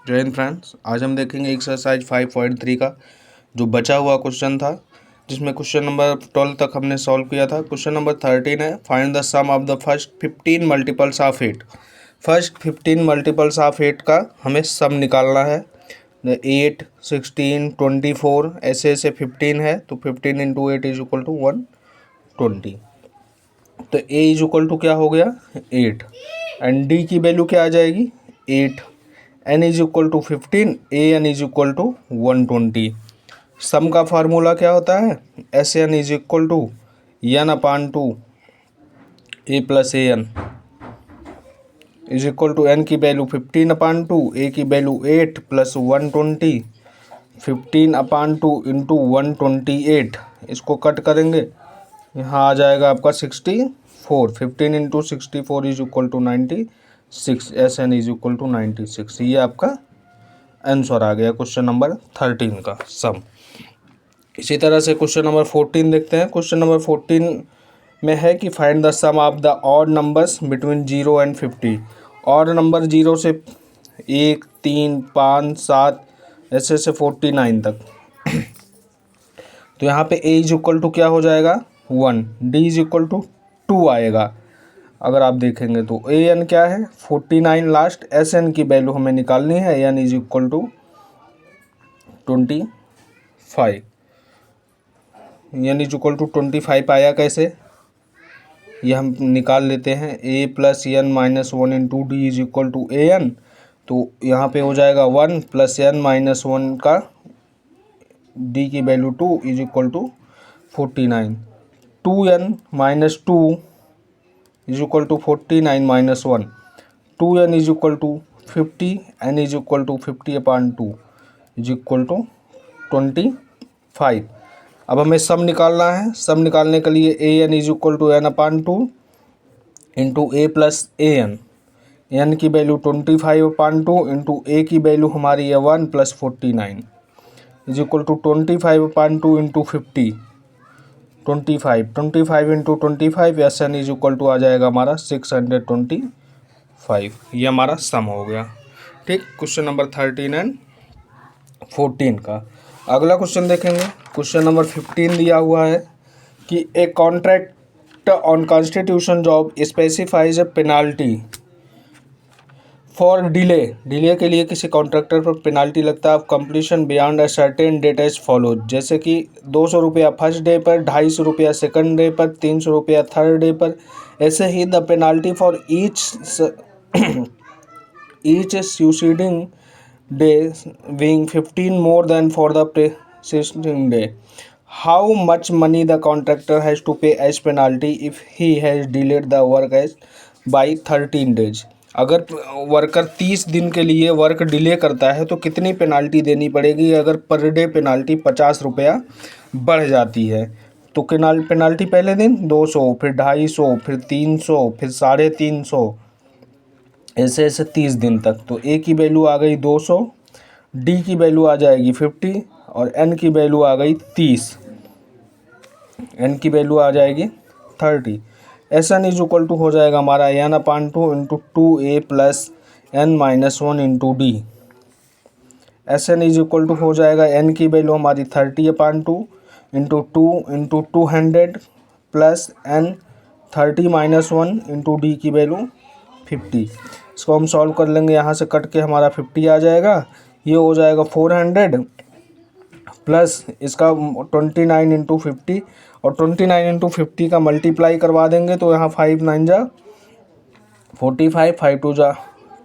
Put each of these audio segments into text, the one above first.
जय हिंद फ्रेंड्स। आज हम देखेंगे एक्सरसाइज 5.3 का जो बचा हुआ क्वेश्चन था, जिसमें क्वेश्चन नंबर 12 तक हमने सॉल्व किया था। क्वेश्चन नंबर 13 है, find the sum of the first 15 multiples of 8। First 15 multiples of 8 का हमें सम निकालना है। 8, 16, 24 ऐसे ऐसे 15 है, तो 15 इंटू 8 इज इक्वल टू 120। तो a इज इक्वल टू क्या हो गया 8 एंड d की वैल्यू क्या आ जाएगी 8। n is equal to 15, a n is equal to 120। Sum का फार्मूला क्या होता है S N is equal to N upon two A plus A N is equal to N की वैल्यू 15 अपान टू ए की value 8 plus 120। 15 upon two into 128, इसको cut करेंगे, यहाँ आ जाएगा आपका 64। 15 into 64 is equal to 96। S N is equal to 96। ये आपका answer आ गया क्वेश्चन नंबर 13 का सम। इसी तरह से क्वेश्चन नंबर 14 देखते हैं। क्वेश्चन नंबर 14 में है कि find the sum of the odd numbers between 0 and 50। Odd number 0 से 1, 3, 5, 7 ऐसे से 49 तक। तो यहाँ पे a इज इक्वल टू क्या हो जाएगा 1, d इज इक्वल टू 2 आएगा। अगर आप देखेंगे तो a n क्या है 49 लास्ट, एस एन की वैल्यू हमें निकालनी है, n is equal to 25। n is equal to 25 आया कैसे, ये हम निकाल लेते हैं। a plus N minus 1 into D is equal to A N. तो यहाँ पे हो जाएगा 1 प्लस एन माइनस 1 का d की value 2 is equal to 49। 2n minus 2 is equal to 49 minus 1। 2n is equal to 50, n is equal to 50 upon 2 is equal to 25। अब हमें सम निकालना है। सम निकालने के लिए a N is equal to N upon 2 into a plus A n. N की value 25 upon 2 into a की value हमारी है 1 plus 49 is equal to 25 upon 2 into 50। 25 into 25 s N is equal to आ जाएगा हमारा 625। ये हमारा सम हो गया। ठीक, क्वेश्चन नंबर 13 एंड 14 का। अगला क्वेश्चन देखेंगे। क्वेश्चन नंबर 15 दिया हुआ है कि a contract on constitution job specifies a penalty for delay के लिए किसी कॉन्ट्रैक्टर पर पेनाल्टी लगता है of completion beyond a certain date as follows. जैसे कि 200 रुपया फर्स्ट डे पर, 250 रुपया सेकंड डे पर, 300 रुपया थर्ड डे पर। ऐसे ही the penalty for each succeeding day being 15 more than for the preceding day. How much money the contractor has to pay as penalty if he has delayed the work as by 13 days? अगर worker 30 दिन के लिए work delay करता है तो कितनी penalty देनी पड़ेगी अगर पर डे पेनाल्टी 50 रुपया बढ़ जाती है। तो पेनाल्टी पहले दिन 200, फिर 250, फिर 300, फिर 350, ऐसे ऐसे 30 दिन तक। तो ए की वैल्यू आ गई 200, डी की वैल्यू आ जाएगी 50 और एन की वैल्यू आ गई 30। एन की वैल्यू आ जाएगी 30। S N is equal to हो जाएगा हमारा N upon 2 into 2a plus N minus 1 into D. S N is equal to हो जाएगा एन की वैल्यू हमारी 30 upon 2 into 2 into 200 plus N 30 minus 1 into D की वैल्यू 50। इसको हम सॉल्व कर लेंगे, यहाँ से कट के हमारा 50 आ जाएगा। ये हो जाएगा 400 प्लस इसका 29 इंटू 50 और 29 इंटू 50 का मल्टीप्लाई करवा देंगे तो यहाँ 5 9 जा 45, 5 2 जा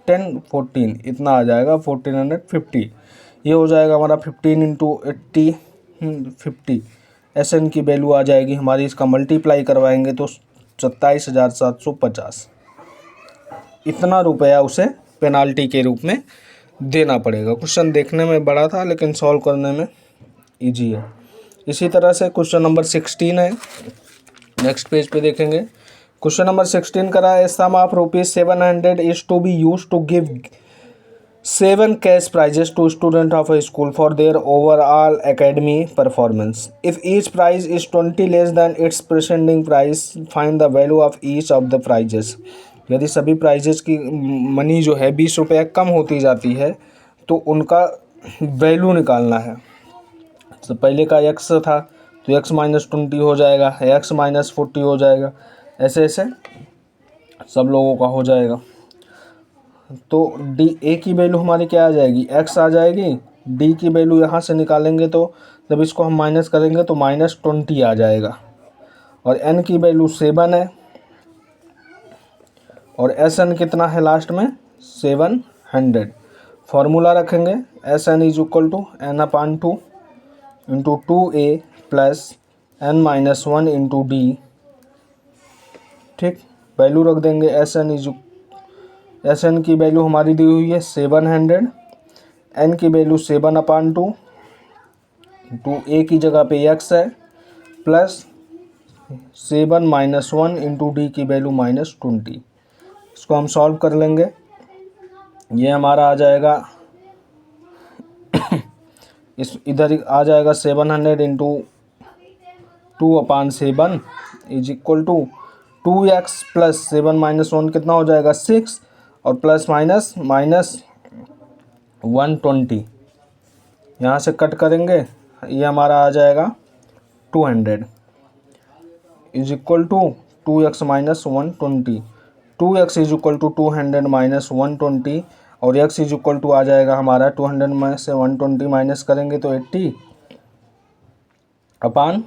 10, 14 इतना आ जाएगा 1450। ये हो जाएगा हमारा 15 इंटू 80 50। एस एन की वैल्यू आ जाएगी हमारी, इसका मल्टीप्लाई करवाएंगे तो 27,750। इतना रुपया उसे पेनाल्टी के रूप में देना पड़ेगा। क्वेश्चन देखने में बड़ा था लेकिन सॉल्व करने में इजी है। इसी तरह से क्वेश्चन नंबर 16 है, नेक्स्ट पेज पे देखेंगे। क्वेश्चन नंबर 16 करा है, sum of ₹700 is to be use to give 7 cash prizes to student of a school for their overall academy performance. If each prize is 20 less than its preceding prize, find the value of each of the prizes. यदि सभी prices की money जो है 20 रुपया कम होती जाती है तो उनका वैल्यू निकालना है। तो पहले का x था तो x माइनस 20 हो जाएगा, x माइनस 40 हो जाएगा, ऐसे ऐसे सब लोगों का हो जाएगा। तो डी ए की वैल्यू हमारी क्या आ जाएगी, x आ जाएगी। डी की वैल्यू यहाँ से निकालेंगे तो जब इसको हम माइनस करेंगे तो माइनस 20 आ जाएगा। और n की वैल्यू 7 है और एस एन कितना है लास्ट में 700। फॉर्मूला रखेंगे S N is equal to N upon 2 into 2a plus n minus 1 into D. ठीक, वैल्यू रख देंगे एस एन की वैल्यू हमारी दी हुई है 700, n की वैल्यू 7/2, टू a की जगह पे x है, प्लस 7 माइनस 1 इंटू डी की वैल्यू माइनस 20। इसको हम सॉल्व कर लेंगे, ये हमारा आ जाएगा इस इधर आ जाएगा 700 into 2/7 is equal to 2x plus 7 minus 1 कितना हो जाएगा 6 और प्लस माइनस माइनस 120। यहाँ से कट करेंगे, ये हमारा आ जाएगा 200 is equal to 2x minus 120। 2x is equal to 200 minus 120 और x इज इक्वल टू आ जाएगा हमारा 200 में से 120 माइनस करेंगे तो 80 अपान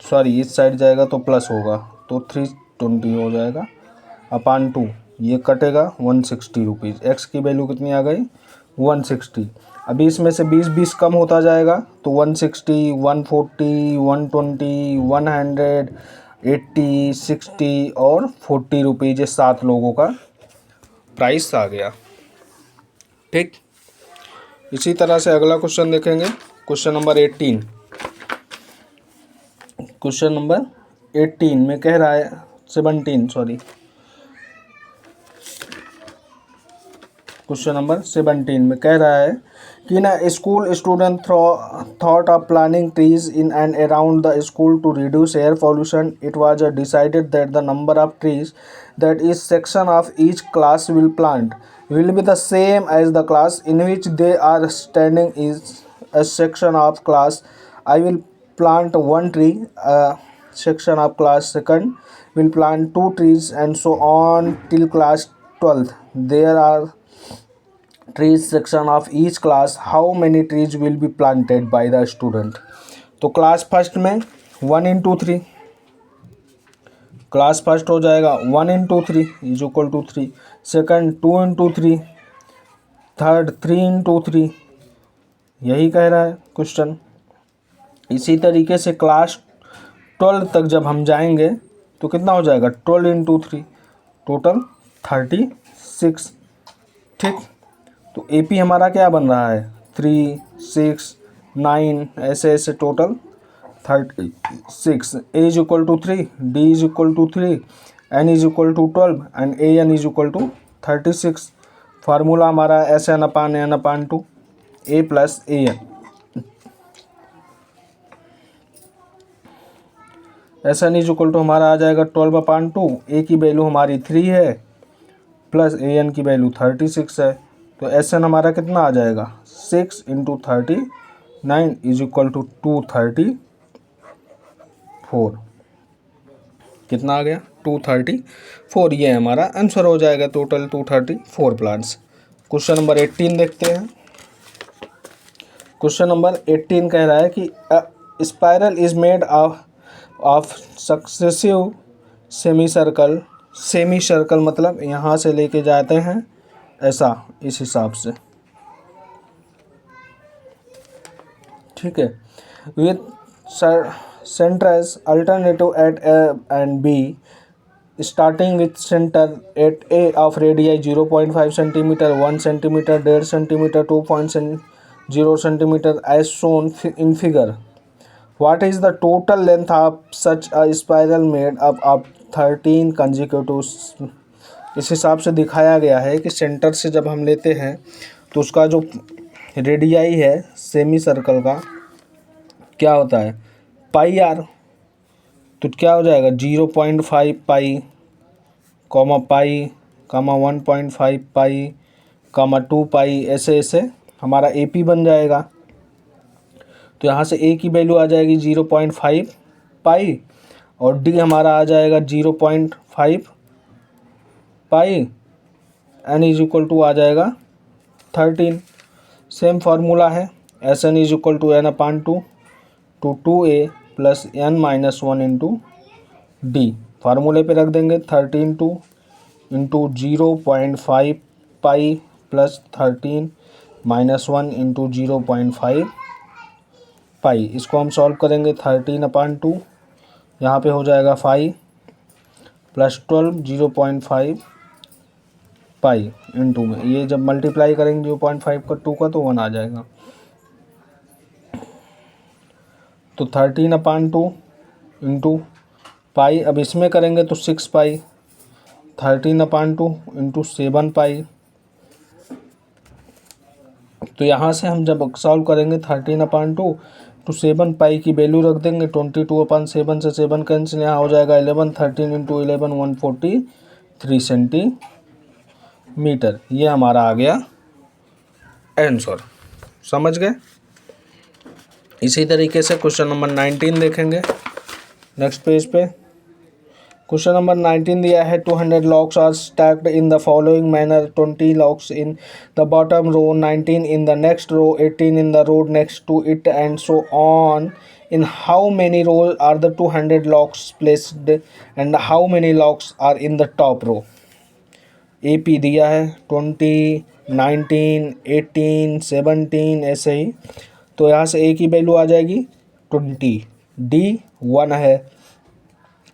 सॉरी इस साइड जाएगा तो प्लस होगा तो 320 हो जाएगा अपान 2, ये कटेगा 160 रुपीज़। एक्स की वैल्यू कितनी आ गई 160। अभी इसमें से 20 कम होता जाएगा तो 160, 140, 120, 100, 80, 60 और 40 रुपीज़, ये 7 लोगों का प्राइस आ गया। ठीक, इसी तरह से अगला क्वेश्चन देखेंगे, क्वेश्चन नंबर 18। क्वेश्चन नंबर 18 में कह रहा है 17 सॉरी क्वेश्चन नंबर 17 में कह रहा है कि ना school student thought of planting trees in and around the school to reduce air pollution. It was decided that the number of trees that each section of each class will plant will be the same as the class in which they are standing is a section of class. I will plant one tree. A section of class second will plant 2 trees and so on till class 12th. There are trees section of each class. How many trees will be planted by the student? तो class first में 1 into 3, class first हो जाएगा 1 into 3 is equal to 3, second 2 into 3, third 3 into 3, यही कह रहा है question. इसी तरीके से क्लास 12 तक जब हम जाएंगे तो कितना हो जाएगा 12 into 3 टोटल 36। ठीक, तो AP हमारा क्या बन रहा है 3, 6, 9 ऐसे ऐसे total 36। A is equal to 3, D is equal to 3, N is equal to 12 and AN is equal to 36। Formula हमारा SN/N/2 A plus AN। SN is equal to हमारा आ जाएगा 12/2, A की वैल्यू हमारी 3 है प्लस AN की value 36 है, तो SN हमारा कितना आ जाएगा 6 इंटू 39 इज इक्वल टू 234। कितना आ गया 234, ये हमारा आंसर हो जाएगा टोटल 234 प्लांट्स। क्वेश्चन नंबर 18 देखते हैं। क्वेश्चन नंबर 18 कह रहा है कि spiral is made of successive semi circle मतलब यहाँ से लेके जाते हैं ऐसा, इस हिसाब से। ठीक है, with centers alternative at A and B, starting with center at A of radii 0.5 cm, 1 cm, 1.5 cm, 2.0 cm as shown in figure. What is the total length of such a spiral made up of 13 consecutive? इस हिसाब से दिखाया गया है कि centre से जब हम लेते हैं तो उसका जो रेडियाई है सेमी सर्कल का क्या होता है पाई आर, तो क्या हो जाएगा 0.5 पाई कॉमा पाई, कॉमा 1.5 पाई, कॉमा 2 पाई, ऐसे ऐसे हमारा AP बन जाएगा। तो यहाँ से A की वैल्यू आ जाएगी 0.5 पाई और D हमारा आ जाएगा 0.5 pi, N is equal to आ जाएगा 13। सेम फार्मूला है, Sn is equal to n/2 two 2a plus n-1 into D. फार्मूले पे रख देंगे 13 इंटू 0.5 पाई प्लस 13 -1 इंटू 0.5 पाई। इसको हम सॉल्व करेंगे 13/2, यहाँ पे हो जाएगा 5 प्लस 12 0.5 पाई इंटू में, ये जब मल्टीप्लाई करेंगे 0.5 का 2 का तो 1 आ जाएगा। तो 13/2 इंटू पाई, अब इसमें करेंगे तो 6 पाई, 13/2 इंटू 7 पाई। तो यहाँ से हम जब सॉल्व करेंगे 13/2 तो 7 पाई की वैल्यू रख देंगे 22/7 से 7 कैंसिल, यहाँ हो जाएगा 11, 13 इंटू 11 143 सेंटीमीटर। ये हमारा आ गया आंसर। समझ गए। इसी तरीके से क्वेश्चन नंबर 19 देखेंगे नेक्स्ट पेज पे। क्वेश्चन नंबर 19 दिया है 200 locks are stacked in the following manner, 20 locks in the bottom row, 19 in the next row, 18 in the row next to it and so on. In how many row are the 200 locks placed and how many locks are in the top row. AP दिया है 20, 19, 18, 17 ऐसे ही। तो यहाँ से A की value आ जाएगी 20, D 1 है,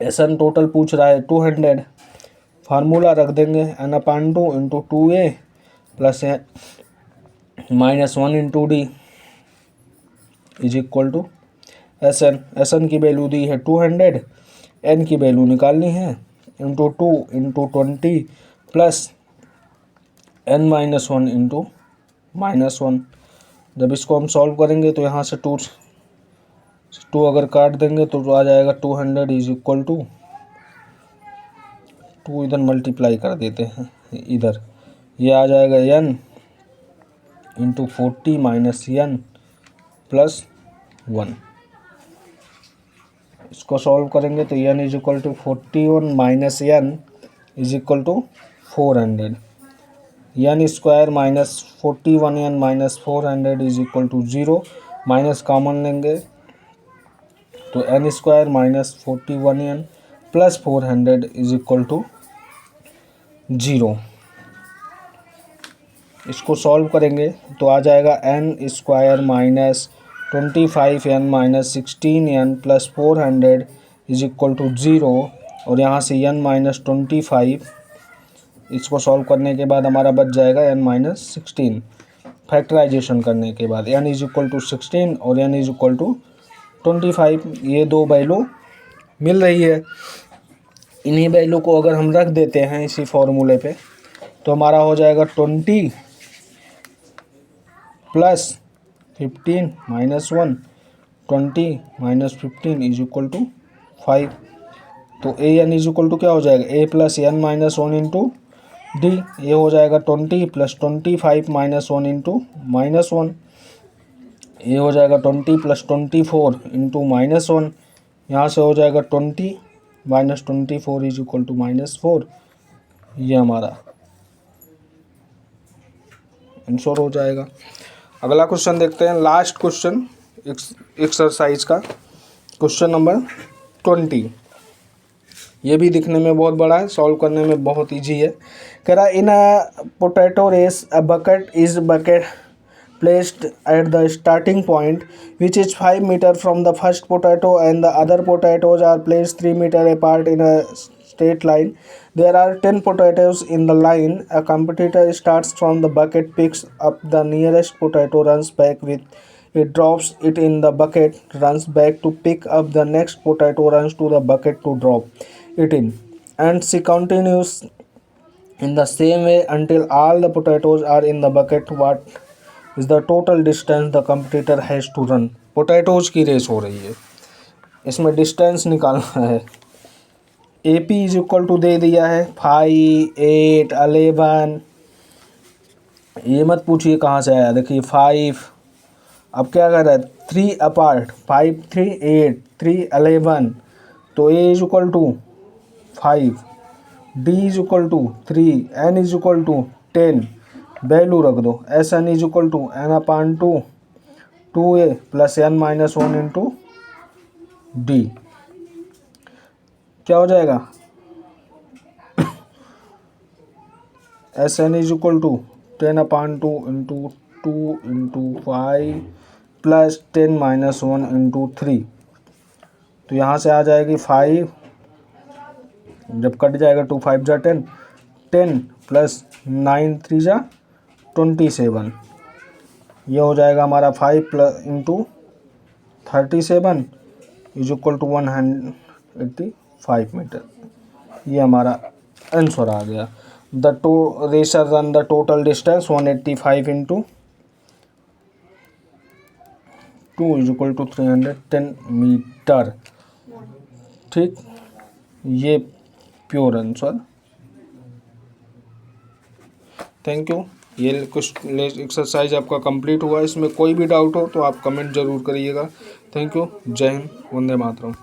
SN टोटल पूछ रहा है 200। फार्मूला रख देंगे n/2 into 2a plus -1 into D is equal to SN की वैल्यू दी है 200, N की वैल्यू निकालनी है into 2 into 20 plus n-1 into -1। जब इसको हम सॉल्व करेंगे तो यहाँ से 2 अगर काट देंगे तो आ जाएगा 200 इज इक्वल टू 2 इधर मल्टीप्लाई कर देते हैं इधर, ये आ जाएगा n into 40 minus n plus 1। इसको सॉल्व करेंगे तो n is equal to 41 minus n is equal to 400, n square minus 41n minus 400 is equal to 0। Minus common लेंगे तो n square minus 41n plus 400 is equal to 0। इसको solve करेंगे तो आ जाएगा n square minus 25n minus 16n plus 400 is equal to 0। और यहाँ से n माइनस 25, इसको सॉल्व करने के बाद हमारा बच जाएगा n माइनस 16। फैक्टराइजेशन करने के बाद n इज इक्वल टू 16 और n इज इक्वल टू 25, ये दो वैल्यू मिल रही है। इन्हीं वैल्यू को अगर हम रख देते हैं इसी फॉर्मूले पे तो हमारा हो जाएगा 20 plus 15 minus 1, 20 minus 15 is equal to 5। तो an इज इक्वल टू क्या हो जाएगा, a plus n minus 1 into D. ये हो जाएगा 20 प्लस 25 माइनस 1 इंटू माइनस 1। ये हो जाएगा 20 प्लस 24 इंटू माइनस 1। यहाँ से हो जाएगा 20 माइनस 24 इज इक्वल टू -4। ये हमारा आंसर हो जाएगा। अगला क्वेश्चन देखते हैं, लास्ट क्वेश्चन एक्सरसाइज का, क्वेश्चन नंबर 20। ये भी दिखने में बहुत बड़ा है, सॉल्व करने में बहुत इजी है। कह रहा in a potato race a bucket placed at the starting point which is 5 meter from the first potato and the other potatoes are placed 3 meter apart in a straight line. There are 10 potatoes in the line. A competitor starts from the bucket, picks up the nearest potato, runs back with it, drops it in the bucket, runs back to pick up the next potato, runs to the bucket to drop it in, and she continues in the same way until all the potatoes are in the bucket. What is the total distance the competitor has to run? Potatoes की race हो रही है, इसमें distance निकालना है। AP is equal to दे दिया है 5, 8, 11। ये मत पूछिए कहाँ से आया, देखिए 5। अब क्या कर रहा है, 3 अपार्ट, 5, 3, 8, 3, 11। तो A is equal to 5, D is equal to 3, N is equal to 10। Value रख दो, SN is equal to N/2 2A plus N-1 into D। क्या हो जाएगा, SN is equal to 10/2 into 2 into 5 plus 10-1 into 3। तो यहाँ से आ जाएगी 5, जब कट जाएगा 2 5 जा 10, 10 प्लस 9 3 जा 27। ये हो जाएगा हमारा 5 plus into 37 is equal to 185 metre. ये हमारा आंसर आ गया। The racer run the total distance 185 into 2 is equal to 310 metre. ठीक, ये प्योर आंसर। Thank you. ये कुछ एक्सरसाइज आपका कंप्लीट हुआ। इसमें कोई भी डाउट हो तो आप कमेंट ज़रूर करिएगा। Thank you. जय हिंद, वंदे मातरम।